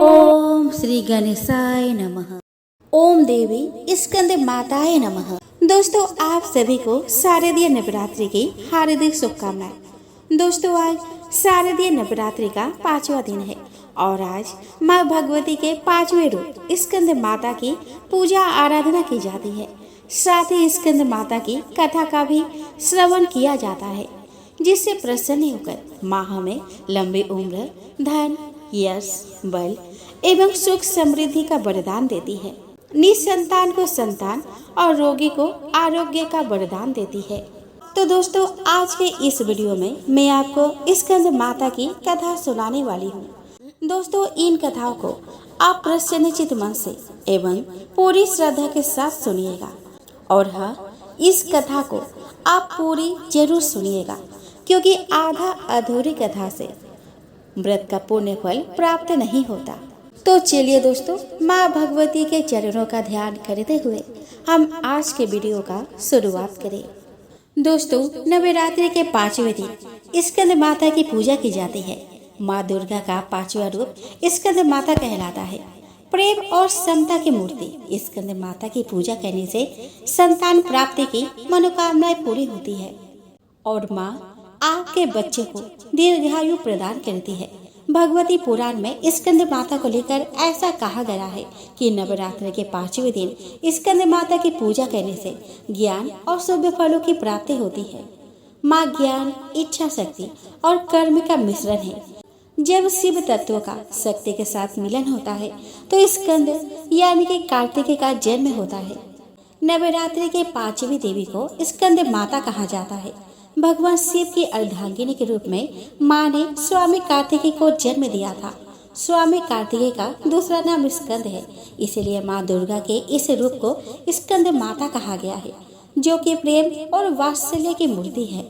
ओम श्री गणेशाय नमः। ओम देवी स्कंद माताय नमः। दोस्तों, आप सभी को शारदीय नवरात्रि की हार्दिक शुभकामनाएं। दोस्तों, आज शारदीय नवरात्रि का 5वां दिन है और आज माँ भगवती के 5वें रूप स्कंद माता की पूजा आराधना की जाती है। साथ ही स्कंद माता की कथा का भी श्रवण किया जाता है, जिससे प्रसन्न होकर माँ हमें लंबी उम्र, धन, यश, बल एवं सुख समृद्धि का वरदान देती है। निसंतान को संतान और रोगी को आरोग्य का वरदान देती है। तो दोस्तों, आज के इस वीडियो में मैं आपको स्कंद माता की कथा सुनाने वाली हूँ। दोस्तों, इन कथाओं को आप प्रसन्नचित मन से एवं पूरी श्रद्धा के साथ सुनिएगा और हाँ, इस कथा को आप पूरी जरूर सुनिएगा, क्योंकि आधा अधूरी कथा से व्रत का पुण्य फल प्राप्त नहीं होता। तो चलिए दोस्तों, माँ भगवती के चरणों का ध्यान करते हुए हम आज के वीडियो का शुरुआत करें। दोस्तों, नवरात्रि के 5वें दिन स्कंद माता की पूजा की जाती है। माँ दुर्गा का 5वां रूप स्कंद माता कहलाता है। प्रेम और समता की मूर्ति स्कंद माता की पूजा करने से संतान प्राप्ति की मनोकामनाएं पूरी होती है और माँ आपके बच्चे को दीर्घायु प्रदान करती है। भगवती पुराण में स्कंद माता को लेकर ऐसा कहा गया है कि नवरात्र के 5वें दिन स्कंद माता की पूजा करने से ज्ञान और शुभ फलों की प्राप्ति होती है। माँ ज्ञान, इच्छा शक्ति और कर्म का मिश्रण है। जब शिव तत्व का शक्ति के साथ मिलन होता है तो स्कंद यानी कि कार्तिकेय का जन्म होता है। नवरात्रि के 5वीं देवी को स्कंद माता कहा जाता है। भगवान शिव की अर्धांगिनी के रूप में माँ ने स्वामी कार्तिकेय को जन्म दिया था। स्वामी कार्तिकेय का दूसरा नाम स्कंद है, इसीलिए माँ दुर्गा के इस रूप को स्कंद माता कहा गया है, जो कि प्रेम और वात्सल्य की मूर्ति है।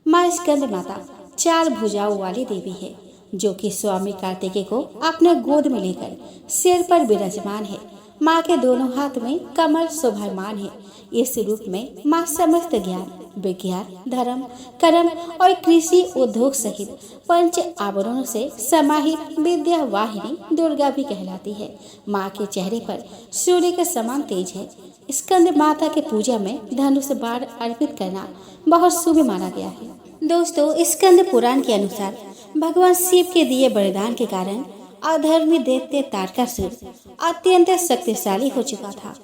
माँ स्कंद माता 4 भुजाओं वाली देवी है, जो कि स्वामी कार्तिकेय को अपने गोद में लेकर सिर पर विराजमान है। माँ के दोनों हाथ में कमल शोभायमान है। इस रूप में माँ समस्त ज्ञान, विज्ञान, धर्म, कर्म और कृषि उद्योग सहित पंच आवरणों से समाहित विद्या वाहिनी दुर्गा भी कहलाती है। माँ के चेहरे पर सूर्य के समान तेज है। स्कंद माता के पूजा में धनुष बाण अर्पित करना बहुत शुभ माना गया है। दोस्तों, स्कंद पुराण के अनुसार भगवान शिव के दिए वरदान के कारण अधर्मी दैत्य तारकासुर अत्यंत शक्तिशाली हो चुका था।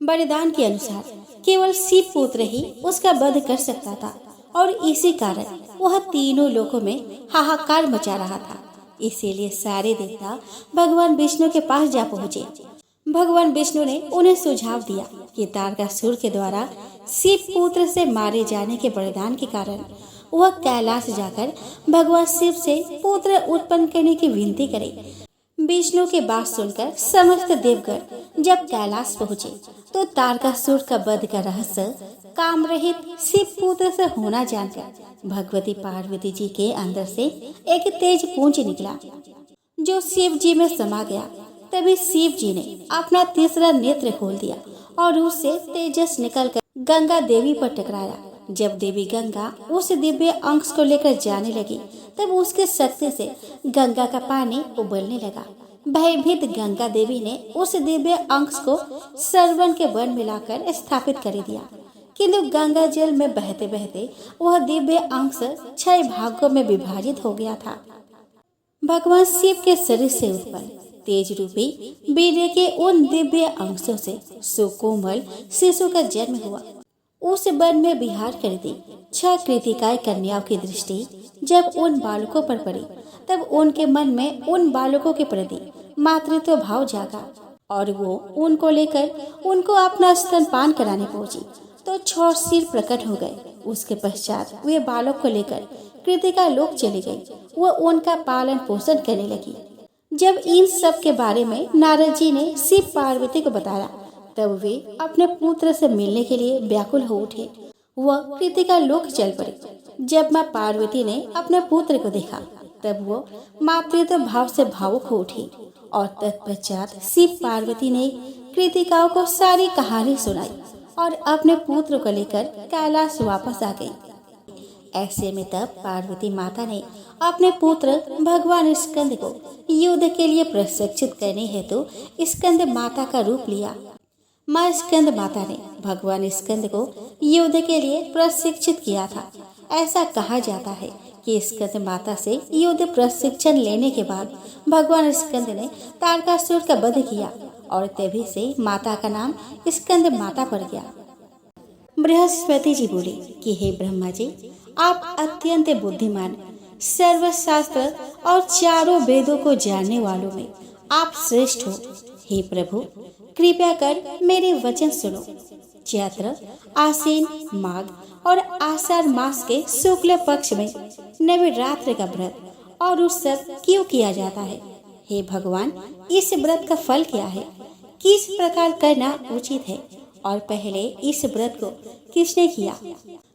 वरदान के अनुसार केवल शिव पुत्र ही उसका वध कर सकता था और इसी कारण वह तीनों लोकों में हाहाकार मचा रहा था। इसीलिए सारे देवता भगवान विष्णु के पास जा पहुँचे। भगवान विष्णु ने उन्हें सुझाव दिया कि तारकासुर के द्वारा शिव पुत्र से मारे जाने के वरदान के कारण वह कैलाश जाकर भगवान शिव से पुत्र उत्पन्न करने की विनती करे। विष्णु की बात सुनकर समस्त देवगण जब कैलाश पहुँचे तो तारकासुर का वध का रहस्य काम रहित शिव पुत्र से होना जानकर भगवती पार्वती जी के अंदर से एक तेज पुंज निकला, जो शिव जी में समा गया। तभी शिव जी ने अपना तीसरा नेत्र खोल दिया और उससे तेजस निकलकर गंगा देवी पर टकराया। जब देवी गंगा उस दिव्य अंश को लेकर जाने लगी, तब उसके शक्ति से गंगा का पानी उबलने लगा। भयभीत गंगा देवी ने उस दिव्य अंश को सरवन के वन में लाकर स्थापित कर दिया, किंतु गंगा जल में बहते बहते वह दिव्य अंश 6 भागों में विभाजित हो गया था। भगवान शिव के शरीर से उत्पन्न तेज रूपी वीर्य के उन दिव्य अंशों से सुकोमल शिशु का जन्म हुआ। उस वन में विहार करती 6 कृतिकाएं कन्याओं की दृष्टि जब उन बालकों पर पड़ी, तब उनके मन में उन बालकों के प्रति मातृत्व भाव जागा और वो उनको लेकर उनको अपना स्तनपान कराने पहुंची तो 6 सिर प्रकट हो गए। उसके पश्चात वे बालक को लेकर कृतिका लोक चली गई। वो उनका पालन पोषण करने लगी। जब इन सब के बारे में नारद जी ने शिव पार्वती को बताया, तब वे अपने पुत्र से मिलने के लिए व्याकुल हो उठे। वह कृतिका लोक चल पड़े। जब माँ पार्वती ने अपने पुत्र को देखा, तब वो मातृत्व भाव से भावुक हो उठी और तत्पश्चात शिव पार्वती ने कृतिकाओं को सारी कहानी सुनाई और अपने पुत्र को लेकर कैलाश वापस आ गई। ऐसे में तब पार्वती माता ने अपने पुत्र भगवान स्कंद को युद्ध के लिए प्रशिक्षित करने हेतु स्कंद माता का रूप लिया। माँ स्कंद माता ने भगवान स्कंद को युद्ध के लिए प्रशिक्षित किया था। ऐसा कहा जाता है कि स्कंद माता से युद्ध प्रशिक्षण लेने के बाद भगवान स्कंद ने तारकासुर का वध किया और तभी से माता का नाम स्कंद माता पड़ गया। बृहस्पति जी बोले कि हे ब्रह्मा जी, आप अत्यंत बुद्धिमान, सर्वशास्त्र और चारों वेदों को जानने वालों में आप श्रेष्ठ हो। हे प्रभु, कृपया कर मेरे वचन सुनो। चैत्र, आश्विन, माघ और आषाढ़ मास के शुक्ल पक्ष में नवरात्र का व्रत और उत्सव क्यों किया जाता है? हे भगवान, इस व्रत का फल क्या है? किस प्रकार करना उचित है? और पहले इस व्रत को किसने किया,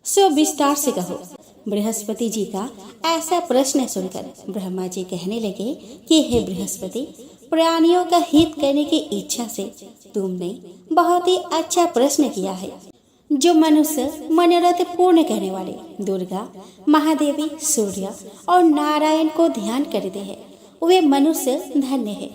सो विस्तार से कहो। बृहस्पति जी का ऐसा प्रश्न सुनकर ब्रह्मा जी कहने लगे कि हे बृहस्पति, प्राणियों का हित करने की इच्छा से तुमने बहुत ही अच्छा प्रश्न किया है। जो मनुष्य मनोरथ पूर्ण करने वाले दुर्गा, महादेवी, सूर्य और नारायण को ध्यान करते हैं, वे मनुष्य धन्य है।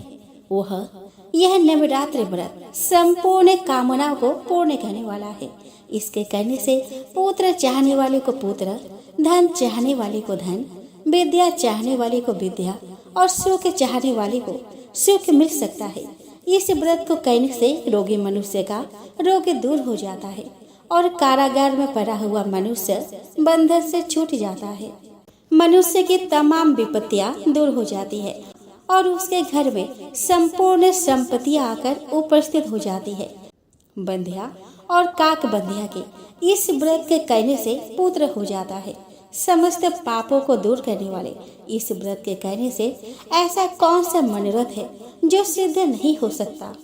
वह यह नवरात्र व्रत संपूर्ण कामनाओं को पूर्ण करने वाला है। इसके करने से पुत्र चाहने वाले को पुत्र, धन चाहने वाले को धन, विद्या चाहने वाले को विद्या और सुख चाहने वाले को सुख मिल सकता है। इस व्रत को करने से रोगी मनुष्य का रोग दूर हो जाता है और कारागार में पड़ा हुआ मनुष्य बंधन से छूट जाता है। मनुष्य की तमाम विपत्तियां दूर हो जाती है और उसके घर में संपूर्ण संपत्तियां आकर उपस्थित हो जाती है। बंधिया और काक बंधिया के इस व्रत के करने से पुत्र हो जाता है। समस्त पापों को दूर करने वाले इस व्रत के करने से ऐसा कौन सा मनोरथ है जो सिद्ध नहीं हो सकता?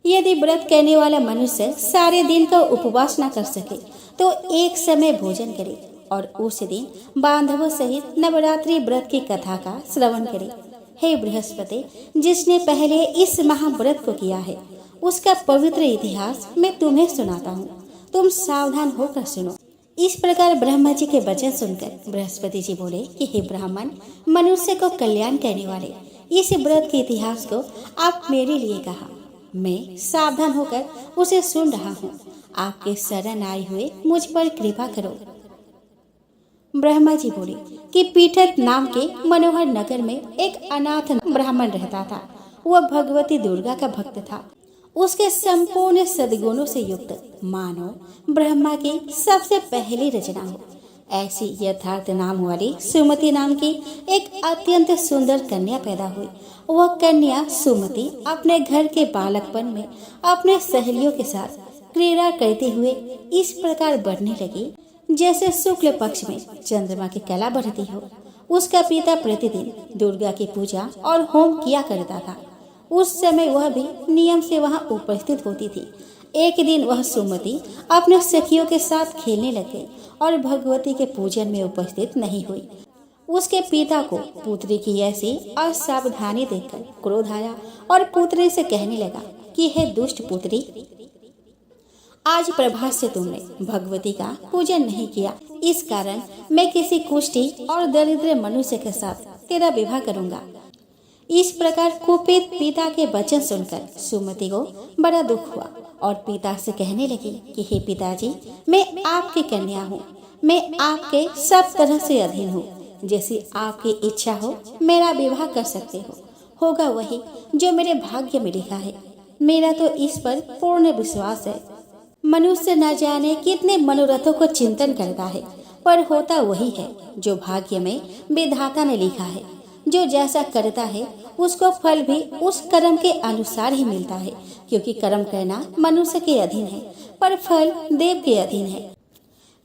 यदि व्रत करने वाला मनुष्य सारे दिन का उपवास न कर सके तो एक समय भोजन करे और उस दिन बांधवों सहित नवरात्रि व्रत की कथा का श्रवण करे। हे बृहस्पति, जिसने पहले इस महाव्रत को किया है उसका पवित्र इतिहास मैं तुम्हें सुनाता हूँ। तुम सावधान होकर सुनो। इस प्रकार ब्रह्मा जी के वचन सुनकर बृहस्पति जी बोले कि हे ब्राह्मण, मनुष्य को कल्याण करने वाले इस व्रत के इतिहास को आप मेरे लिए कहा। मैं सावधान होकर उसे सुन रहा हूँ। आपके शरण आए हुए मुझ पर कृपा करो। ब्रह्मा जी बोले कि पीठत नाम के मनोहर नगर में एक अनाथ ब्राह्मण रहता था। वह भगवती दुर्गा का भक्त था। उसके संपूर्ण सद्गुणों से युक्त मानो ब्रह्मा की सबसे पहली रचना हो। ऐसी यथार्थ नाम वाली सुमति नाम की एक अत्यंत सुंदर कन्या पैदा हुई। वह कन्या सुमति अपने घर के बालकपन में अपने सहेलियों के साथ क्रीड़ा करते हुए इस प्रकार बढ़ने लगी जैसे शुक्ल पक्ष में चंद्रमा की कला बढ़ती हो। उसका पिता प्रतिदिन दुर्गा की पूजा और होम किया करता था। उस समय वह भी नियम से वहां उपस्थित होती थी। एक दिन वह सुमति अपने सखियों के साथ खेलने लगे और भगवती के पूजन में उपस्थित नहीं हुई। उसके पिता को पुत्री की ऐसी असावधानी देखकर क्रोध आया और पुत्री से कहने लगा कि हे दुष्ट पुत्री, आज प्रभात से तुमने भगवती का पूजन नहीं किया। इस कारण मैं किसी कुष्ठी और दरिद्र मनुष्य के साथ तेरा विवाह करूंगा। इस प्रकार कुपित पिता के वचन सुनकर सुमति को बड़ा दुख हुआ और पिता से कहने लगी कि हे पिताजी, मैं आपकी कन्या हूँ। मैं आपके सब तरह से अधीन हूँ। जैसी आपकी इच्छा हो मेरा विवाह कर सकते हो। होगा वही जो मेरे भाग्य में लिखा है। मेरा तो इस पर पूर्ण विश्वास है। मनुष्य न जाने कितने मनोरथों को चिंतन करता है, पर होता वही है जो भाग्य में विधाता ने लिखा है। जो जैसा करता है उसको फल भी उस कर्म के अनुसार ही मिलता है, क्योंकि कर्म करना मनुष्य के अधीन है पर फल देव के अधीन है।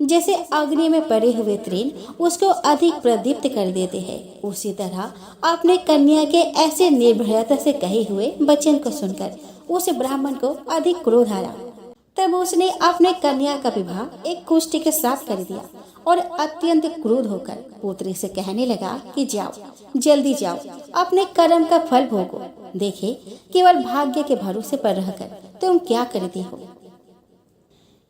जैसे अग्नि में पड़े हुए तृण उसको अधिक प्रदीप्त कर देते हैं, उसी तरह अपने कन्या के ऐसे निर्भयता से कहे हुए वचन को सुनकर उस ब्राह्मण को अधिक क्रोध आया। तब उसने अपने कन्या का विवाह एक कुष्ठी के साथ कर दिया और अत्यंत क्रोध होकर पुत्री से कहने लगा कि जाओ, जल्दी जाओ, अपने कर्म का फल भोगो। देखे केवल भाग्य के भरोसे पर रहकर तुम क्या करती हो।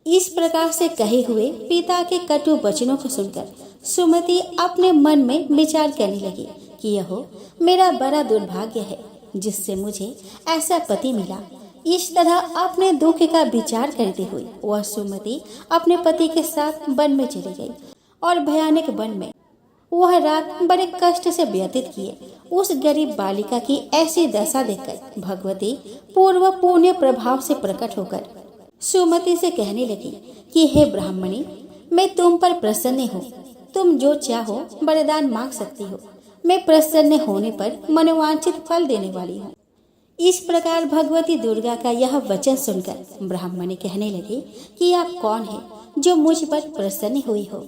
इस प्रकार से कहे हुए पिता के कटु वचनों को सुनकर सुमति अपने मन में विचार करने लगी कि यह मेरा बड़ा दुर्भाग्य है जिससे मुझे ऐसा पति मिला। इस तरह अपने दुख का विचार करते हुए वह सुमति अपने पति के साथ वन में चली गई और भयानक वन में वह रात बड़े कष्ट से व्यतीत किए। उस गरीब बालिका की ऐसी दशा देखकर भगवती पूर्व पुण्य प्रभाव से प्रकट होकर सुमति से कहने लगी कि हे ब्राह्मणी, मैं तुम पर प्रसन्न हूँ। तुम जो चाहो वरदान मांग सकती हो। मैं प्रसन्न होने पर मनोवांछित फल देने वाली हूँ। इस प्रकार भगवती दुर्गा का यह वचन सुनकर ब्राह्मणी कहने लगी कि आप कौन है जो मुझ पर प्रसन्न हुई हो।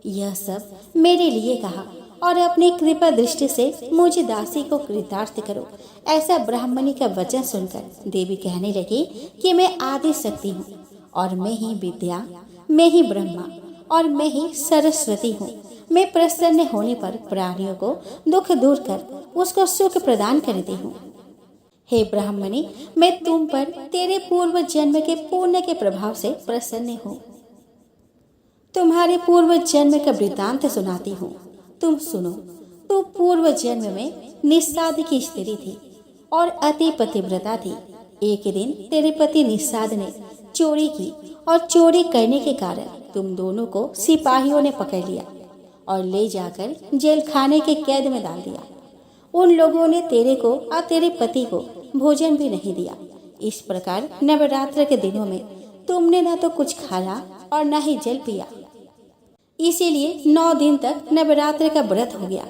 यह सब मेरे लिए कहा और अपनी कृपा दृष्टि से मुझ दासी को कृतार्थ करो। ऐसा ब्राह्मणी का वचन सुनकर देवी कहने लगी कि मैं आदि शक्ति हूँ और मैं ही विद्या, मैं ही ब्रह्मा और मैं ही सरस्वती हूँ। मैं प्रसन्न होने पर प्राणियों को दुख दूर कर उसको सुख प्रदान करती हूँ। हे ब्राह्मणी, मैं तुम पर तेरे पूर्व जन्म के पुण्य के प्रभाव से प्रसन्न हूँ। तुम्हारे पूर्व जन्म का वृतांत सुनाती हूँ। तुम सुनो। तू पूर्व जन्म में निषाद की स्त्री थी और अति पतिव्रता थी। एक दिन तेरे पति निषाद ने चोरी की और चोरी करने के कारण तुम दोनों को सिपाहियों ने पकड़ लिया और ले जाकर जेल खाने के कैद में डाल दिया। उन लोगों ने तेरे को और तेरे पति को भोजन भी नहीं दिया। इस प्रकार नवरात्र के दिनों में तुमने न तो कुछ खाया और न ही जल पिया। इसीलिए 9 दिन तक नवरात्र का व्रत हो गया।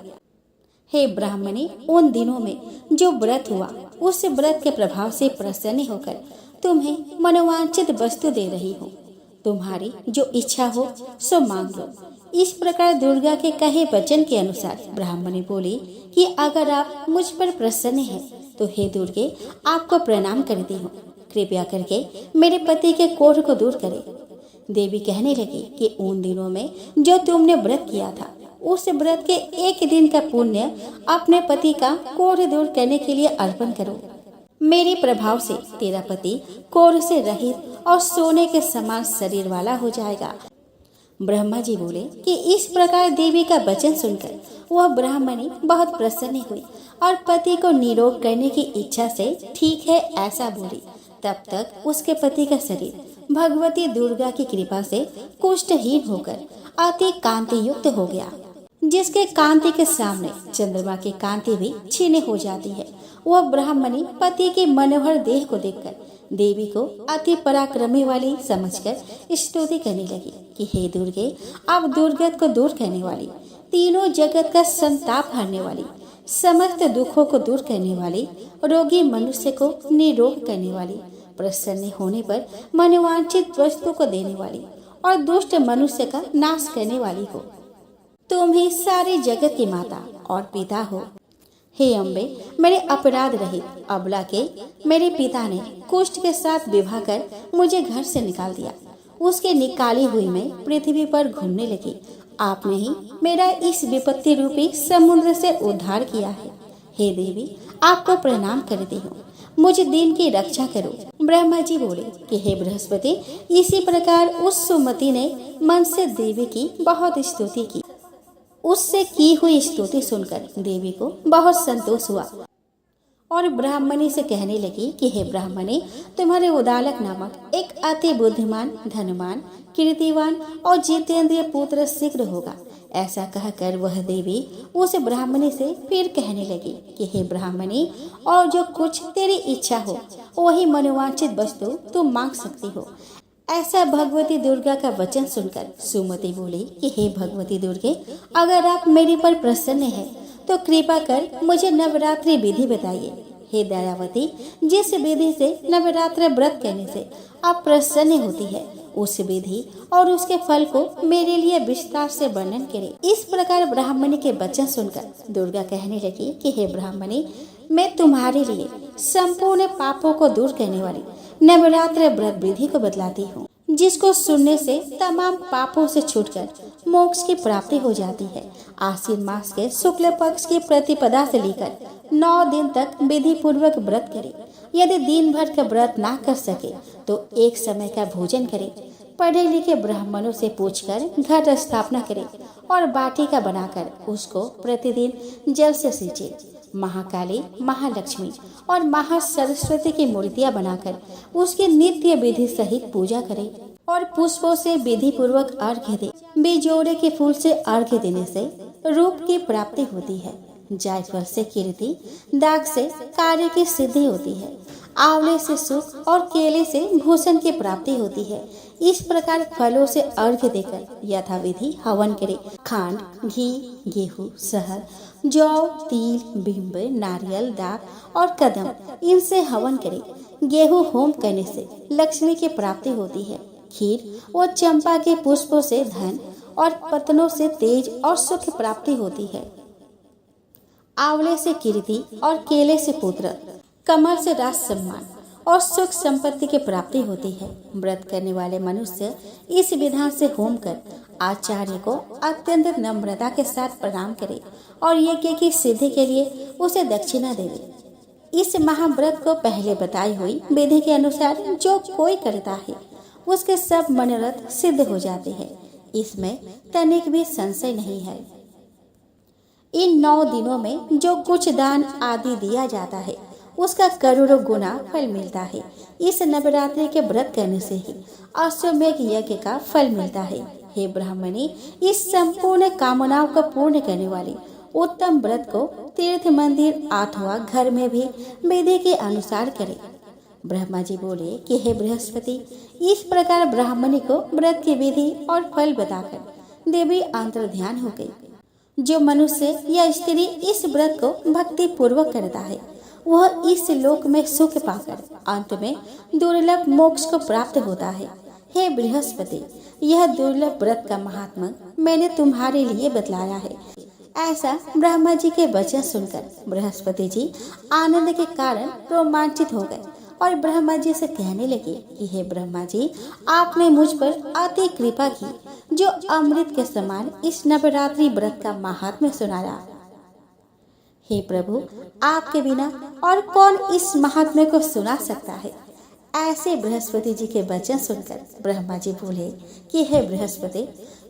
हे ब्राह्मणी, उन दिनों में जो व्रत हुआ उस व्रत के प्रभाव से प्रसन्न होकर तुम्हें मनोवांछित वस्तु दे रही हूँ। तुम्हारी जो इच्छा हो सो मांग लो। इस प्रकार दुर्गा के कहे वचन के अनुसार ब्राह्मणी बोली कि अगर आप मुझ पर प्रसन्न हैं तो हे दुर्गे, आपको प्रणाम करती हूँ। कृपया करके मेरे पति के कोढ़ को दूर करें। देवी कहने लगी कि उन दिनों में जो तुमने व्रत किया था उस व्रत के एक दिन का पुण्य अपने पति का कोढ़ दूर करने के लिए अर्पण करो। मेरे प्रभाव से तेरा पति कोढ़ से रहित और सोने के समान शरीर वाला हो जाएगा। ब्रह्मा जी बोले कि इस प्रकार देवी का वचन सुनकर वह ब्राह्मणी बहुत प्रसन्न हुई और पति को निरोग करने की इच्छा से ठीक है ऐसा बोली। तब तक उसके पति का शरीर भगवती दुर्गा की कृपा से कुष्ठहीन होकर अति कांति युक्त हो गया, जिसके कांति के सामने चंद्रमा की कांति भी क्षीण हो जाती है। वह ब्राह्मणी पति की मनोहर देह को देखकर देवी को अति पराक्रमी वाली समझकर स्तुति करने लगी कि हे दुर्गे, आप दुर्गत को दूर करने वाली, तीनों जगत का संताप हरने वाली, समस्त दुखों को दूर करने वाली, रोगी मनुष्य को निरोग करने वाली, प्रसन्न होने पर मनोवांछित वस्तु को देने वाली और दुष्ट मनुष्य का नाश करने वाली हो। तुम ही सारे जगत की माता और पिता हो। हे अम्बे, मेरे अपराध रहित अबला के मेरे पिता ने कुष्ठ के साथ विवाह कर मुझे घर से निकाल दिया। उसके निकाली हुई मैं पृथ्वी पर घूमने लगी। आपने ही मेरा इस विपत्ति रूपी समुद्र से उद्धार किया है। हे देवी, आपको प्रणाम करती हूँ। मुझ दिन की रक्षा करो। ब्रह्मा जी बोले कि हे बृहस्पति, इसी प्रकार उस सुमति ने मन से देवी की बहुत स्तुति की। उससे की हुई स्तुति सुनकर देवी को बहुत संतोष हुआ और ब्राह्मणी से कहने लगी कि हे ब्राह्मणी, तुम्हारे उदालक नामक एक अति बुद्धिमान, धनवान, कीर्तिवान और जितेंद्रिय पुत्र शीघ्र होगा। ऐसा कहकर वह देवी उस ब्राह्मणी से फिर कहने लगी कि हे ब्राह्मणी, और जो कुछ तेरी इच्छा हो वही मनोवांछित वस्तु तुम मांग सकती हो। ऐसा भगवती दुर्गा का वचन सुनकर सुमति बोली कि हे भगवती दुर्गे, अगर आप मेरे पर प्रसन्न हैं तो कृपा कर मुझे नवरात्रि विधि बताइए। हे दयावती, जिस विधि से नवरात्र व्रत करने से आप प्रसन्न होती है उस विधि और उसके फल को मेरे लिए विस्तार से वर्णन करें। इस प्रकार ब्राह्मणी के वचन सुनकर दुर्गा कहने लगी कि हे ब्राह्मणी, मैं तुम्हारे लिए संपूर्ण पापों को दूर करने वाली नवरात्र व्रत विधि को बतलाती हूँ, जिसको सुनने से तमाम पापों से छूटकर मोक्ष की प्राप्ति हो जाती है। आश्विन मास के शुक्ल पक्ष की प्रतिपदा से लेकर 9 दिन तक विधि पूर्वक व्रत करें। यदि दिन भर का व्रत ना कर सके तो एक समय का भोजन करें। पढ़े लिखे ब्राह्मणों से पूछकर घट स्थापना करे और बाटिका बनाकर उसको प्रतिदिन जल से सींचे। महाकाली, महालक्ष्मी और महासरस्वती की मूर्तियां बनाकर उसकी नित्य विधि सहित पूजा करे और पुष्पों से विधि पूर्वक अर्घ्य दे। बिजोड़े के फूल से अर्घ्य देने से रूप की प्राप्ति होती है। जायफल से कीर्ति, दाग से कार्य की सिद्धि होती है। आंवले से सुख और केले से भूषण की प्राप्ति होती है। इस प्रकार फलों से अर्घ्य देकर यथाविधि हवन करे। खांड, घी, गेहूं, शहद, जौ, तिल, बिंब, नारियल, दाख और कदम, इनसे हवन करे। गेहूं होम करने से लक्ष्मी की प्राप्ति होती है। खीर और चंपा के पुष्पों से धन और पत्तों से तेज और सुख प्राप्ति होती है। आंवले से कीर्ति और केले से पुत्र, कमल से राज सम्मान और सुख संपत्ति की प्राप्ति होती है। व्रत करने वाले मनुष्य इस विधान से होम कर आचार्य को अत्यंत नम्रता के साथ प्रणाम करे और यज्ञ की सिद्धि के लिए उसे दक्षिणा देवे। इस महाव्रत को पहले बताई हुई विधि के अनुसार जो कोई करता है उसके सब मनोरथ सिद्ध हो जाते हैं। इसमें तनिक भी संशय नहीं है। इन 9 दिनों में जो कुछ दान आदि दिया जाता है उसका करोड़ों गुना फल मिलता है। इस नवरात्रि के व्रत करने से ही अश्वमेध यज्ञ का फल मिलता है। हे ब्राह्मणी, इस संपूर्ण कामनाओं को पूर्ण करने वाले उत्तम व्रत को तीर्थ मंदिर अथवा घर में भी विधि के अनुसार करें। ब्रह्मा जी बोले कि हे बृहस्पति, इस प्रकार ब्राह्मणी को व्रत की विधि और फल बताकर देवी अंतर्ध्यान हो गई। जो मनुष्य या स्त्री इस व्रत को भक्ति पूर्वक करता है वह इस लोक में सुख पाकर अंत में दुर्लभ मोक्ष को प्राप्त होता है। हे बृहस्पति, यह दुर्लभ व्रत का महात्मा मैंने तुम्हारे लिए बतलाया है। ऐसा ब्रह्मा जी के वचन सुनकर बृहस्पति जी आनंद के कारण रोमांचित हो गए और ब्रह्मा जी से कहने लगे कि हे ब्रह्मा जी, आपने मुझ पर अति कृपा की जो अमृत के समान इस नवरात्रि व्रत का महात्म्य सुनाया। हे प्रभु, आपके बिना और कौन इस महात्म्य को सुना सकता है। ऐसे बृहस्पति जी के वचन सुनकर ब्रह्मा जी बोले कि हे बृहस्पति,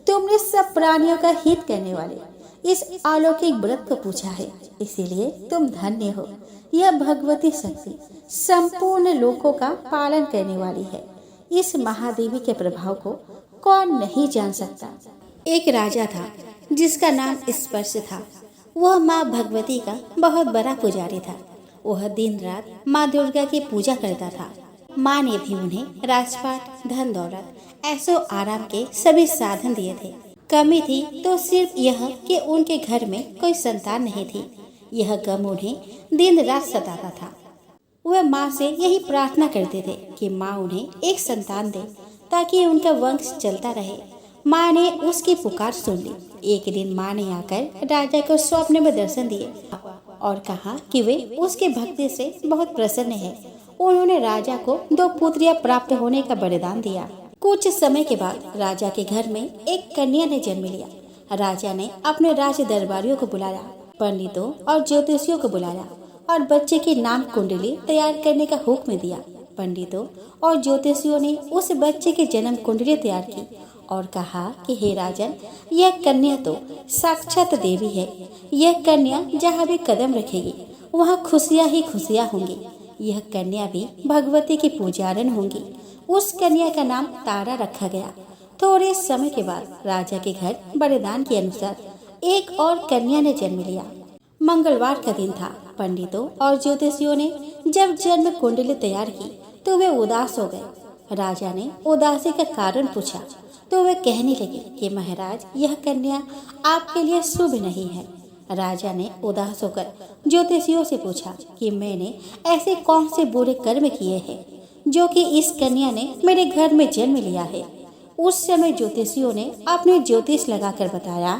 तुमने सब प्राणियों का हित करने वाले इस अलौकिक व्रत को पूछा है, इसीलिए तुम धन्य हो। यह भगवती शक्ति संपूर्ण लोकों का पालन करने वाली है। इस महादेवी के प्रभाव को कौन नहीं जान सकता। एक राजा था जिसका नाम स्पर्श था। वह माँ भगवती का बहुत बड़ा पुजारी था। वह दिन रात माँ दुर्गा की पूजा करता था। माँ ने भी उन्हें राजपाट, धन दौलत, ऐसो आराम के सभी साधन दिए थे। कमी थी तो सिर्फ यह कि उनके घर में कोई संतान नहीं थी। यह गम उन्हें दिन रात सताता था। वह माँ से यही प्रार्थना करते थे कि माँ उन्हें एक संतान दे ताकि उनका वंश चलता रहे। माँ ने उसकी पुकार सुन ली। एक दिन माँ ने आकर राजा को स्वप्न में दर्शन दिए और कहा कि वे उसकी भक्ति से बहुत प्रसन्न है। उन्होंने राजा को 2 पुत्रियां प्राप्त होने का वरदान दिया। कुछ समय के बाद राजा के घर में एक कन्या ने जन्म लिया। राजा ने अपने राज दरबारियों को बुलाया, पंडितों और ज्योतिषियों को बुलाया और बच्चे की नाम कुंडली तैयार करने का हुक्म दिया। पंडितों और ज्योतिषियों ने उस बच्चे की जन्म कुंडली तैयार की और कहा कि हे राजन, यह कन्या तो साक्षात देवी है। यह कन्या जहाँ भी कदम रखेगी वहाँ खुशियाँ ही खुशियाँ होंगी। यह कन्या भी भगवती की पूजारन होंगी। उस कन्या का नाम तारा रखा गया। थोड़े समय के बाद राजा के घर वरदान के अनुसार एक और कन्या ने जन्म लिया। मंगलवार का दिन था। पंडितों और ज्योतिषियों ने जब जन्म कुंडली तैयार की तो वे उदास हो गए। राजा ने उदासी का कारण पूछा तो वे कहने लगे कि महाराज, यह कन्या आपके लिए शुभ नहीं है। राजा ने उदास होकर ज्योतिषियों से पूछा कि मैंने ऐसे कौन से बुरे कर्म किए हैं जो कि इस कन्या ने मेरे घर में जन्म लिया है। उस समय ज्योतिषियों ने अपने ज्योतिष लगाकर बताया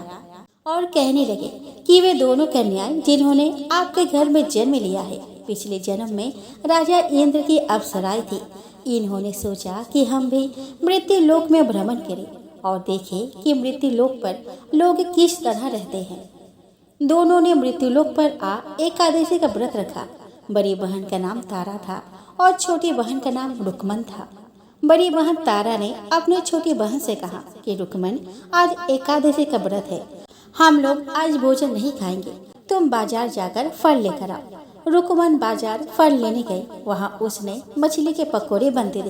और कहने लगे कि वे दोनों कन्याएं जिन्होंने आपके घर में जन्म लिया है पिछले जन्म में राजा इंद्र की अप्सराएं थी। इन्होंने सोचा कि हम भी मृत्यु लोक में भ्रमण करें और देखें कि मृत्यु लोक पर लोग किस तरह रहते हैं। दोनों ने मृत्यु लोक पर एकादशी का व्रत रखा। बड़ी बहन का नाम तारा था और छोटी बहन का नाम रुकमन था। बड़ी बहन तारा ने अपनी छोटी बहन से कहा कि रुकमन, आज एकादशी का व्रत है, हम लोग आज भोजन नहीं खाएंगे, तुम बाजार जाकर फल लेकर आओ। रुकमन बाजार फल लेने गई। वहाँ उसने मछली के पकोड़े बनते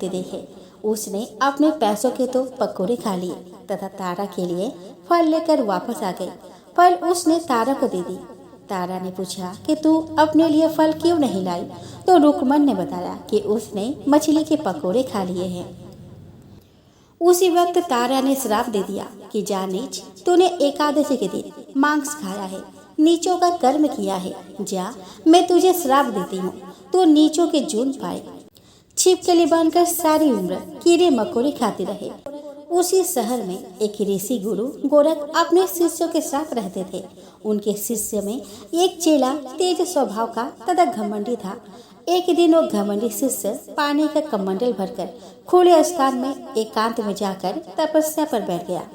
देखे। उसने अपने पैसों के तो पकोड़े खा लिए तथा तारा के लिए फल लेकर वापस आ गई। फल उसने तारा को दे दी। तारा ने पूछा कि तू अपने लिए फल क्यों नहीं लाई? तो रुकमन ने बताया कि उसने मछली के पकोड़े खा लिए हैं। उसी वक्त तारा ने श्राप दे दिया कि जा नीच, तूने एकादशी के दिन मांस खाया है, नीचों का कर्म किया है, जा मैं तुझे श्राप देती हूँ, तू नीचों के जून पाए। छिपकली बनकर सारी उम्र कीड़े मकोड़े खाते रहे। उसी शहर में एक ऋषि गुरु गोरख अपने शिष्यों के साथ रहते थे। उनके शिष्य में एक चेला तेज स्वभाव का तथा घमंडी था। एक दिन वो घमंडी शिष्य पानी का कमंडल भरकर खुले स्थान में एकांत में जाकर तपस्या पर बैठ गया।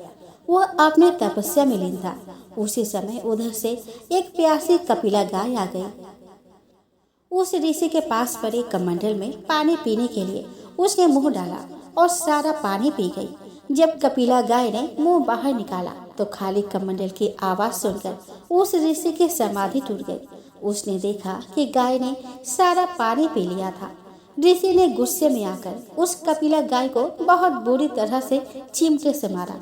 वह अपने तपस्या में लीन था। उसी समय उधर से एक प्यासी कपिला गाय आ गई। उस ऋषि के पास पड़े कमंडल में पानी पीने के लिए उसने मुंह डाला और सारा पानी पी गई। जब कपिला गाय ने मुंह बाहर निकाला तो खाली कमंडल की आवाज सुनकर उस ऋषि की समाधि टूट गई। उसने देखा कि गाय ने सारा पानी पी लिया था। ऋषि ने गुस्से में आकर उस कपिला गाय को बहुत बुरी तरह से चिमटे से मारा।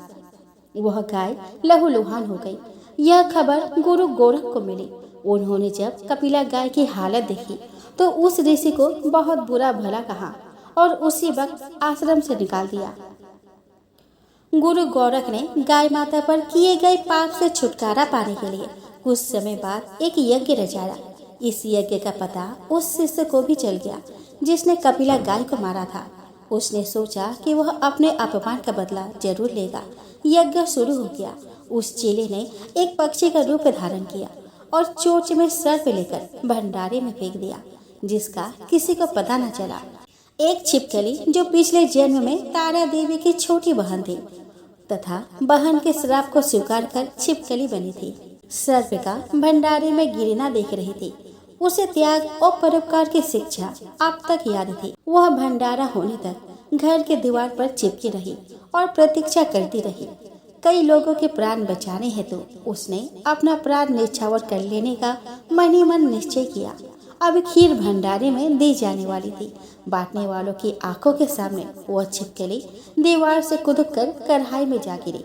वह गाय लहूलुहान हो गई। यह खबर गुरु गोरख को मिली। उन्होंने जब कपिला गाय की हालत देखी तो उस ऋषि को बहुत बुरा भला कहा और उसी वक्त आश्रम से निकाल दिया। गुरु गोरख ने गाय माता पर किए गए पाप से छुटकारा पाने के लिए कुछ समय बाद एक यज्ञ रचाया। इस यज्ञ का पता उस शिष्य को भी चल गया जिसने कपिला गाय को मारा था। उसने सोचा कि वह अपने अपमान का बदला जरूर लेगा। यज्ञ शुरू हो गया। उस चेले ने एक पक्षी का रूप धारण किया और चोंच में सर्प लेकर भंडारे में फेंक दिया, जिसका किसी को पता न चला। एक छिपकली जो पिछले जन्म में तारा देवी की छोटी बहन थी तथा बहन के श्राप को स्वीकार कर छिपकली बनी थी, सर्प का भंडारे में गिरना देख रही थी। उसे त्याग और परोपकार की शिक्षा अब तक याद थी। वह भंडारा होने तक घर के दीवार पर चिपकी रही और प्रतीक्षा करती रही। कई लोगों के प्राण बचाने हेतु उसने अपना प्राण न्यौछावर कर लेने का मन ही मन निश्चय किया। अब खीर भंडारे में दी जाने वाली थी। बांटने वालों की आंखों के सामने वह छिपकली दीवार से कूदकर कढ़ाई में जा गिरी।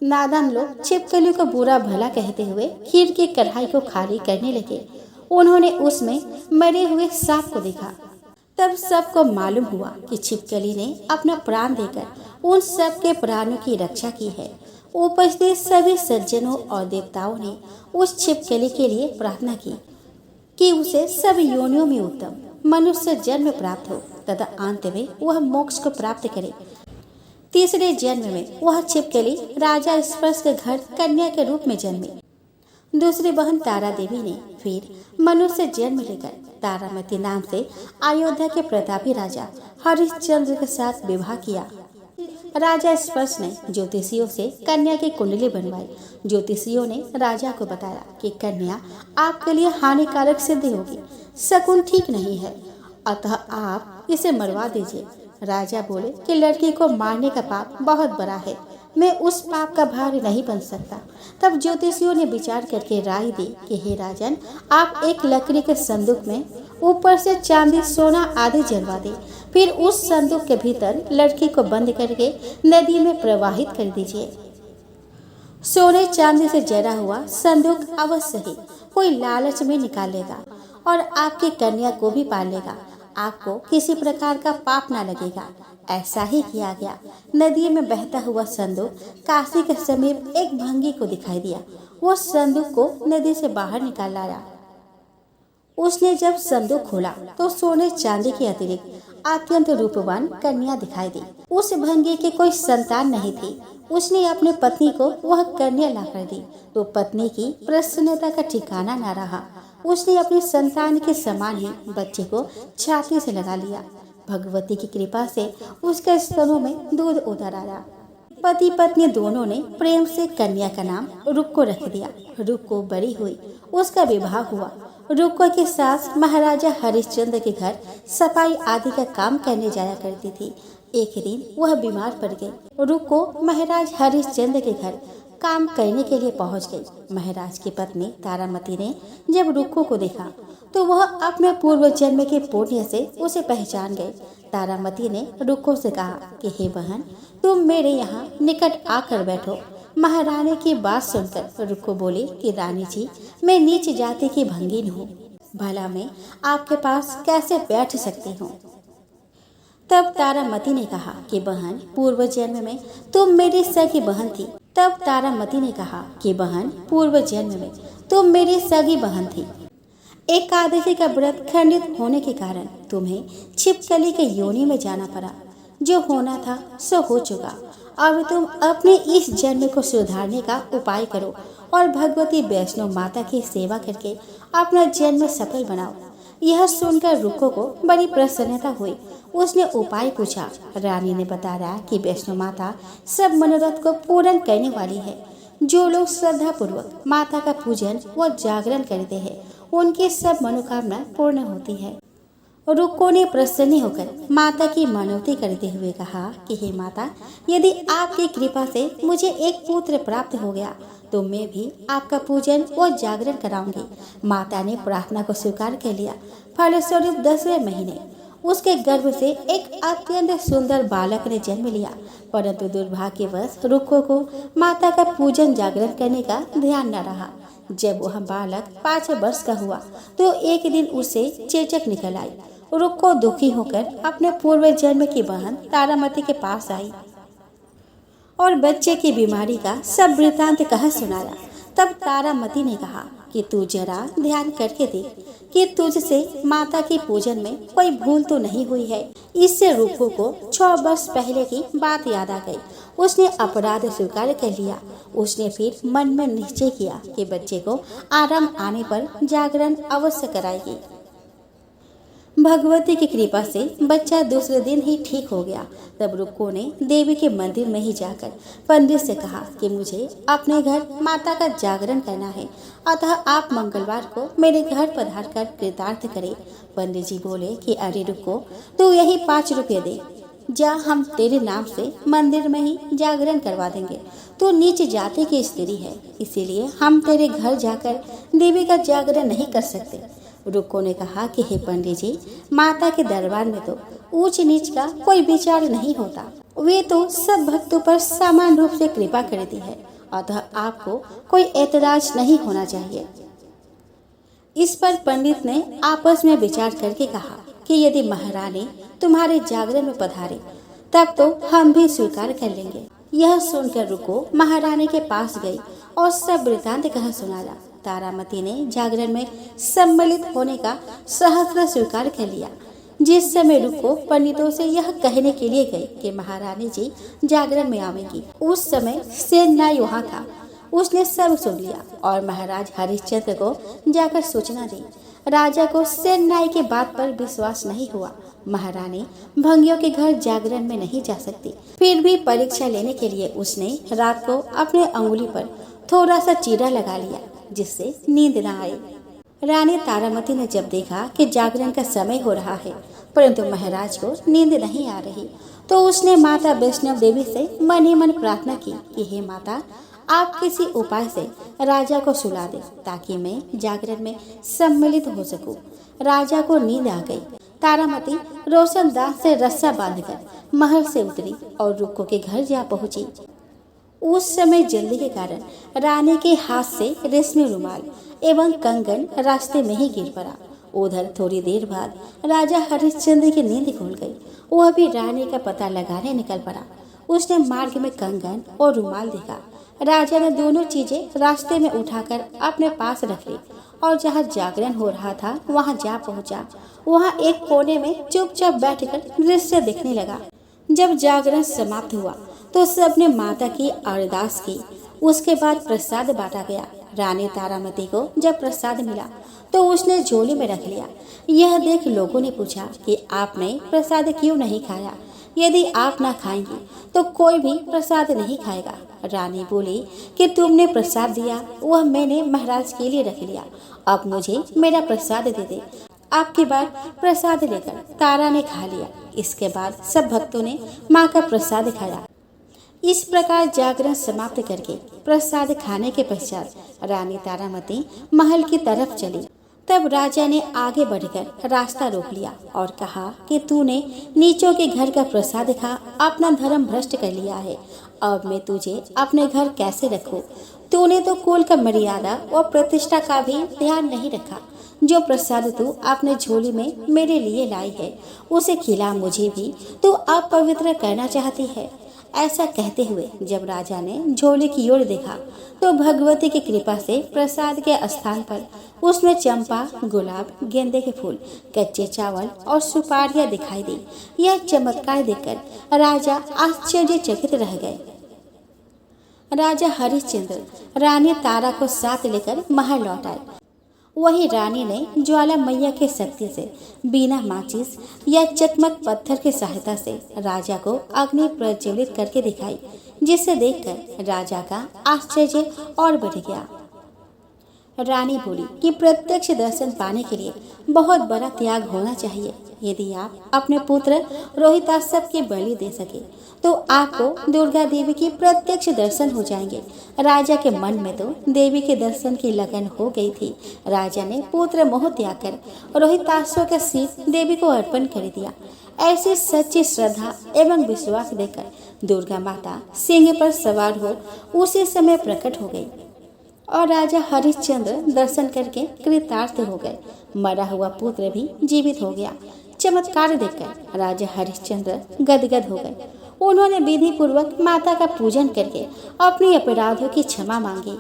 नादान लोग छिपकली को बुरा भला कहते हुए खीर की कढ़ाई को खाली करने लगे। उन्होंने उसमें मरे हुए सांप को देखा। तब सबको मालूम हुआ कि छिपकली ने अपना प्राण देकर उन सब के प्राणों की रक्षा की है। उपस्थित सभी सज्जनों और देवताओं ने उस छिपकली के लिए प्रार्थना की कि उसे सब योनियों में उत्तम मनुष्य जन्म प्राप्त हो तथा अंत में वह मोक्ष को प्राप्त करे। तीसरे जन्म में वह छिपकली राजा स्पर्श के घर कन्या के रूप में जन्मी। दूसरी बहन तारा देवी ने फिर मनुष्य जन्म लेकर तारामती नाम से अयोध्या के प्रतापी राजा हरिश्चंद्र के साथ विवाह किया। राजा स्पर्श ने ज्योतिषियों से कन्या की कुंडली बनवाई। ज्योतिषियों ने राजा को बताया कि कन्या आपके लिए हानिकारक सिद्ध होगी, शकुन ठीक नहीं है, अतः आप इसे मरवा दीजिए। राजा बोले कि लड़की को मारने का पाप बहुत बड़ा है, मैं उस पाप का भागी नहीं बन सकता। तब ज्योतिषियों ने विचार करके राय दी कि हे राजन, आप एक लकड़ी के संदूक में ऊपर से चांदी सोना आदि जलवा दें, फिर उस संदूक के भीतर लड़की को बंद करके नदी में प्रवाहित कर दीजिए। सोने चांदी से जरा हुआ संदूक अवश्य ही कोई लालच में निकाल लेगा और आपकी कन्या को भी पाल लेगा। आपको किसी प्रकार का पाप न लगेगा। ऐसा ही किया गया। नदी में बहता हुआ संदूक काशी के समीप एक भंगी को दिखाई दिया। वो संदूक को नदी से बाहर निकाल लाया। उसने जब संदूक खोला तो सोने चांदी के अतिरिक्त अत्यंत रूपवान कन्या दिखाई दी। उस भंगी की कोई संतान नहीं थी। उसने अपने पत्नी को वह कन्या ला कर दी तो पत्नी की प्रसन्नता का ठिकाना न रहा। उसने अपनी संतान के समान ही बच्चे को छाती से लगा लिया। भगवती की कृपा से उसके स्तनों में दूध उतर आया। पति पत्नी दोनों ने प्रेम से कन्या का नाम रुक्को रख दिया। रुक्को बड़ी हुई, उसका विवाह हुआ। रुक्को के सास महाराजा हरिश्चंद्र के घर सफाई आदि का काम करने जाया करती थी। एक दिन वह बीमार पड़ गई। रुक्को महाराज हरिश्चंद्र के घर काम करने के लिए पहुंच गई। महाराज की पत्नी तारामती ने जब रुक्को को देखा तो वह अपने पूर्व जन्म के पुण्य से उसे पहचान गई। तारामती ने रुक्को से कहा कि हे बहन, तुम मेरे यहाँ निकट आकर बैठो। महारानी की बात सुनकर रुक्को बोली कि रानी जी, मैं नीच जाति की भंगिन हूँ, भला मैं आपके पास कैसे बैठ सकती हूँ। तब तारामती ने कहा कि बहन, पूर्व जन्म में तुम मेरी सगी बहन थी। तब तारामती ने कहा कि बहन, पूर्व जन्म में तुम मेरी सगी बहन थी। एकादशी का व्रत खंडित होने के कारण तुम्हें छिपकली के योनि में जाना पड़ा। जो होना था सो हो चुका। अब तुम अपने इस जन्म को सुधारने का उपाय करो और भगवती वैष्णो माता की सेवा करके अपना जन्म सफल बनाओ। यह सुनकर रुक्को को बड़ी प्रसन्नता हुई। उसने उपाय पूछा। रानी ने बताया कि वैष्णो माता सब मनोरथ को पूर्ण करने वाली है। जो लोग श्रद्धा पूर्वक माता का पूजन व जागरण करते हैं, उनकी सब मनोकामना पूर्ण होती है। रुक्को ने प्रसन्न होकर माता की मनौती करते हुए कहा कि हे माता, यदि आपकी कृपा से मुझे एक पुत्र प्राप्त हो गया तो मैं भी आपका पूजन और जागरण कराऊंगी। माता ने प्रार्थना को स्वीकार कर लिया। फलस्वरूप 10वें महीने उसके गर्भ से एक अत्यंत सुंदर बालक ने जन्म लिया। परंतु दुर्भाग्यवश रुक्को को माता का पूजन जागरण करने का ध्यान न रहा। जब वह बालक 5 वर्ष का हुआ तो एक दिन उसे चेचक निकल आई। रुक्को दुखी होकर अपने पूर्व जन्म की बहन तारामती के पास आई और बच्चे की बीमारी का सब वृतांत कह सुनाया। तब तारामती ने कहा कि तू जरा ध्यान करके देख कि तुझसे माता के पूजन में कोई भूल तो नहीं हुई है। इससे रुक्को को 6 वर्ष पहले की बात याद आ गई। उसने अपराध स्वीकार कर लिया। उसने फिर मन में निश्चय किया कि बच्चे को आराम आने पर जागरण अवश्य कराएगी। भगवती की कृपा से बच्चा दूसरे दिन ही ठीक हो गया। तब रुक्को ने देवी के मंदिर में ही जाकर पंडित से कहा कि मुझे अपने घर माता का जागरण करना है, अतः आप मंगलवार को मेरे घर पधार कर कृतार्थ करें। पंडित जी बोले कि अरे रुक्को, तू यही 5 रुपये दे जा, हम तेरे नाम से मंदिर में ही जागरण करवा देंगे। तू नीच जाति की स्त्री है, इसीलिए हम तेरे घर जाकर देवी का जागरण नहीं कर सकते। रुक्को ने कहा कि हे पंडित जी, माता के दरबार में तो ऊंच नीच का कोई विचार नहीं होता। वे तो सब भक्तों पर समान रूप से कृपा करती है, अतः आपको कोई ऐतराज नहीं होना चाहिए। इस पर पंडित ने आपस में विचार करके कहा कि यदि महारानी तुम्हारे जागरण में पधारे तब तो हम भी स्वीकार कर लेंगे। यह सुनकर रुक्को महारानी के पास गई और सब वृतांत कह सुनाया। तारामती ने जागरण में सम्मिलित होने का सहस्त्र स्वीकार कर लिया। जिस समय रुक्को पंडितों से यह कहने के लिए गई कि महारानी जी जागरण में आवेंगी, उस समय सेनाई वहाँ था। उसने सब सुन लिया और महाराज हरिश्चंद्र को जाकर सूचना दी। राजा को सेनाई के बात पर विश्वास नहीं हुआ। महारानी भंगियों के घर जागरण में नहीं जा सकती। फिर भी परीक्षा लेने के लिए उसने रात को अपने अंगुली पर थोड़ा सा चीरा लगा लिया, जिससे नींद न आए। रानी तारामती ने जब देखा कि जागरण का समय हो रहा है परंतु महाराज को नींद नहीं आ रही, तो उसने माता वैष्णव देवी से मन ही मन प्रार्थना की कि हे माता, आप किसी उपाय से राजा को सुला दे ताकि मैं जागरण में सम्मिलित हो सकूं। राजा को नींद आ गई। तारामती रोशनदान से रस्सा बांधकर महल से उतरी और रुक्को के घर जा पहुंची। उस समय जल्दी के कारण रानी के हाथ से रेशमी रुमाल एवं कंगन रास्ते में ही गिर पड़ा। उधर थोड़ी देर बाद राजा हरिश्चंद्र की नींद खुल गई। वह भी रानी का पता लगाने निकल पड़ा। उसने मार्ग में कंगन और रुमाल देखा। राजा ने दोनों चीजें रास्ते में उठाकर अपने पास रख ली और जहाँ जागरण हो रहा था वहाँ जा पहुँचा। वहाँ एक कोने में चुपचाप बैठकर दृश्य देखने लगा। जब जागरण समाप्त हुआ तो सबने माता की अरदास की। उसके बाद प्रसाद बांटा गया। रानी तारामती को जब प्रसाद मिला तो उसने झोली में रख लिया। यह देख लोगों ने पूछा कि आपने प्रसाद क्यों नहीं खाया। यदि आप ना खाएंगी तो कोई भी प्रसाद नहीं खाएगा। रानी बोली कि तुमने प्रसाद दिया वह मैंने महाराज के लिए रख लिया, अब मुझे मेरा प्रसाद दे दे। आपकी बार प्रसाद लेकर तारा ने खा लिया। इसके बाद सब भक्तों ने माँ का प्रसाद खाया। इस प्रकार जागरण समाप्त करके प्रसाद खाने के पश्चात रानी तारामती महल की तरफ चली। तब राजा ने आगे बढ़कर रास्ता रोक लिया और कहा कि तूने नीचों के घर का प्रसाद खा अपना धर्म भ्रष्ट कर लिया है। अब मैं तुझे अपने घर कैसे रखूं? तूने तो कुल का मर्यादा और प्रतिष्ठा का भी ध्यान नहीं रखा। जो प्रसाद तू अपने झोली में मेरे लिए लाई है उसे खिला मुझे भी तू अपवित्र करना चाहती है। ऐसा कहते हुए जब राजा ने झोले की ओर देखा तो भगवती की कृपा से प्रसाद के स्थान पर उसमें चंपा, गुलाब, गेंदे के फूल, कच्चे चावल और सुपारियां दिखाई दी। यह चमत्कार देखकर राजा आश्चर्यचकित रह गए। राजा हरिश्चंद्र रानी तारा को साथ लेकर महल लौट आए। वही रानी ने ज्वाला मैया के शक्ति से बिना माचिस या चकमक पत्थर की सहायता से राजा को अग्नि प्रज्वलित करके दिखाई, जिसे देखकर राजा का आश्चर्य और बढ़ गया। रानी बोली कि प्रत्यक्ष दर्शन पाने के लिए बहुत बड़ा त्याग होना चाहिए। यदि आप अपने पुत्र रोहिताश्व की बलि दे सके तो आपको दुर्गा देवी की प्रत्यक्ष दर्शन हो जाएंगे। राजा के मन में तो देवी के दर्शन की लगन हो गई थी। राजा ने पुत्र मोह त्याग कर रोहिताश्व का सिर देवी को अर्पण कर दिया। ऐसी सच्ची श्रद्धा एवं विश्वास देकर दुर्गा माता सिंह पर सवार हो उसी समय प्रकट हो गई और राजा हरिश्चंद्र दर्शन करके कृतार्थ हो गए। मरा हुआ पुत्र भी जीवित हो गया। चमत्कार देखकर राजा हरिश्चंद्र गदगद हो गए। उन्होंने विधि पूर्वक माता का पूजन करके अपने अपराधों की क्षमा मांगी।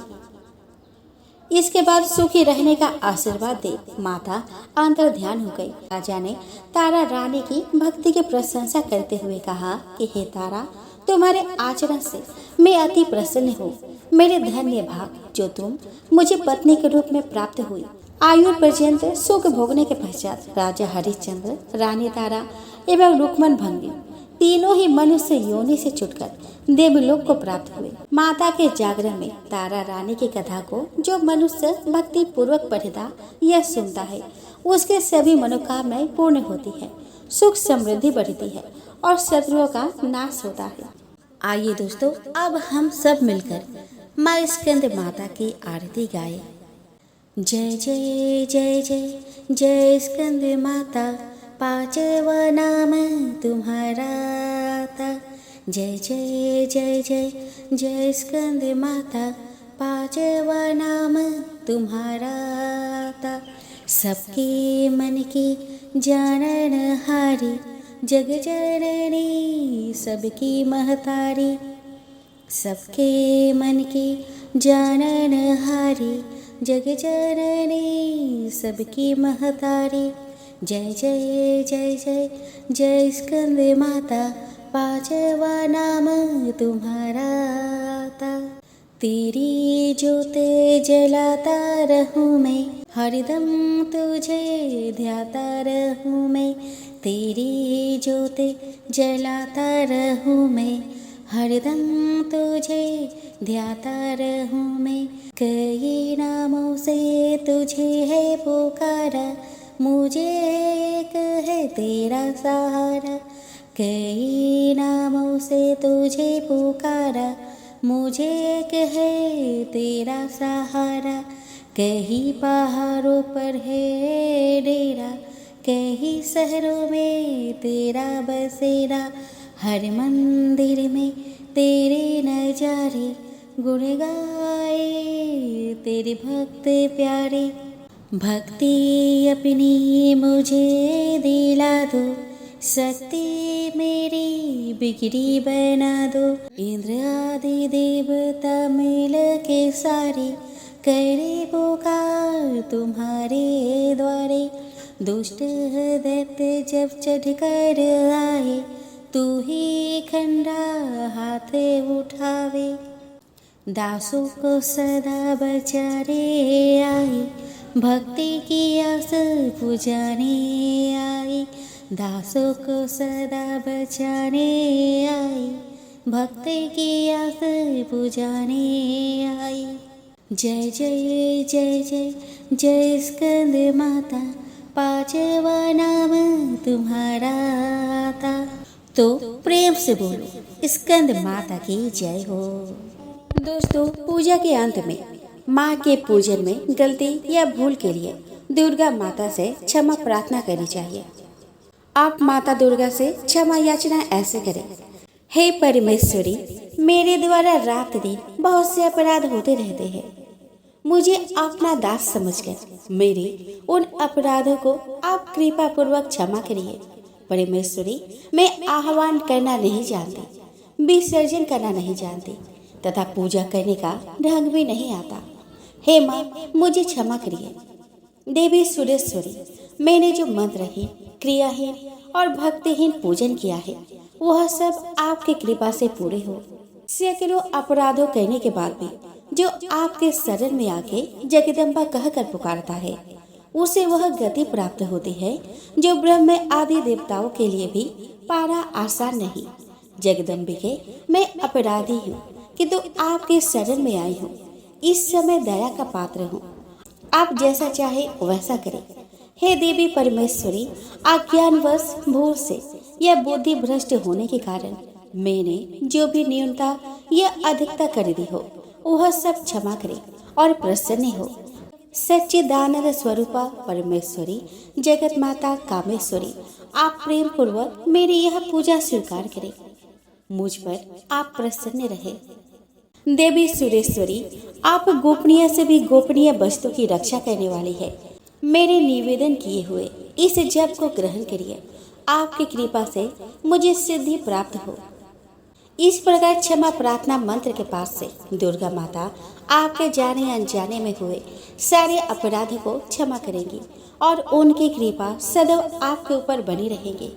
इसके बाद सुखी रहने का आशीर्वाद दे माता अंतर ध्यान हो गई। राजा ने तारा रानी की भक्ति की प्रशंसा करते हुए कहा कि हे तारा, तुम्हारे आचरण से मैं अति प्रसन्न हूँ। मेरे धन्य भाग जो तुम मुझे पत्नी के रूप में प्राप्त हुई। आयु पर्यंत सुख भोगने के पश्चात राजा हरिश्चंद्र, रानी तारा एवं रुक्मन भंगी तीनों ही मनुष्य योनि से छुटकर देवलोक को प्राप्त हुए। माता के जागरण में तारा रानी की कथा को जो मनुष्य भक्ति पूर्वक पढ़ता या सुनता है उसके सभी मनोकामनाएं पूर्ण होती है, सुख समृद्धि बढ़ती है और शत्रुओं का नाश होता है। आइए दोस्तों, अब हम सब मिलकर माँ स्कंद माता की आरती गाएं। जय जय जय जय जय स्कंद माता, पांचवा नाम तुम्हारा आता। जय जय जय जय जय स्कंद माता, पांचवा नाम तुम्हारा आता। सबके मन की जानन हारी, जग जननी सबकी महतारी। सबके मन की जानन हारी, जग जननी सबकी महतारी। जय जय जय जय जय स्कंद माता, पांचवा नाम तुम्हारा आता। तेरी ज्योत जलाता रहूं मैं, हरदम तुझे ध्याता रहूं मैं। तेरी ज्योत जलाता रहूं मैं, हरदम तुझे ध्याता रहूं मैं। कई नामों से तुझे है पुकारा, मुझे एक है तेरा सहारा। कई नामों से तुझे पुकारा, मुझे एक है तेरा सहारा। कहीं पहाड़ों पर है डेरा, कहीं शहरों में तेरा बसेरा। हर मंदिर में तेरे नजारे, गुण गाए तेरे भक्त प्यारे। भक्ति अपनी मुझे दिला दो, शक्ति मेरी बिगड़ी बना दो। इंद्र आदि देवता मिल के सारे, करे पुकार तुम्हारे द्वारे। दुष्ट दैत्य जब चढ़ कर आए, तू ही खंडा हाथ उठावे। दासों को सदा बचाने आई, भक्ति की आस पुजाने आई। दासों को सदा बचाने आई, भक्त की आस बुझाने आई। जय जय जय जय जय स्कंद माता, पांचवा नाम तुम्हारा आता। तो प्रेम से बोलो स्कंद माता की जय हो। दोस्तों, पूजा के अंत में माँ के पूजन में गलती या भूल के लिए दुर्गा माता से क्षमा प्रार्थना करनी चाहिए। आप माता दुर्गा से क्षमा याचना ऐसे करें। हे परमेश्वरी, मेरे द्वारा रात दिन बहुत से अपराध होते रहते हैं। मुझे अपना दास समझकर मेरे उन अपराधों को आप कृपा पूर्वक क्षमा करिए। परमेश्वरी, मैं आह्वान करना नहीं जानती, विसर्जन करना नहीं जानती तथा पूजा करने का ढंग भी नहीं आता। हे माँ, मुझे क्षमा करिए। देवी सुरेश्वरी, मैंने जो मंत्रहीन, क्रियाहीन और भक्तिहीन पूजन किया है वह सब आपकी कृपा से पूरे हो। सैकड़ों अपराधों करने के बाद भी जो आपके शरण में आके जगदम्बा कहकर पुकारता है उसे वह गति प्राप्त होती है जो ब्रह्म आदि देवताओं के लिए भी पाना आसान नहीं। जगदम्बिके, मैं अपराधी हूँ किंतु आपके शरण में आई हूँ। इस समय दया का पात्र हूँ, आप जैसा चाहे वैसा करें। हे देवी परमेश्वरी, अज्ञानवश भूल से या बुद्धि भ्रष्ट होने के कारण मैंने जो भी न्यूनता या अधिकता कर दी हो वह सब क्षमा करें और प्रसन्न हो। सच्चिदानंद स्वरूपा परमेश्वरी, जगत माता कामेश्वरी, आप प्रेम पूर्वक मेरी यह पूजा स्वीकार करें। मुझ पर आप प्रसन्न रहे। देवी सुरेश्वरी, आप गोपनीय से भी गोपनीय वस्तु की रक्षा करने वाली है। मेरे निवेदन किए हुए इस जप को ग्रहण करिए। आपकी कृपा से मुझे सिद्धि प्राप्त हो। इस प्रकार क्षमा प्रार्थना मंत्र के पास से दुर्गा माता आपके जाने अनजाने में हुए सारे अपराधों को क्षमा करेंगी और उनकी कृपा सदैव आपके ऊपर बनी रहेगी।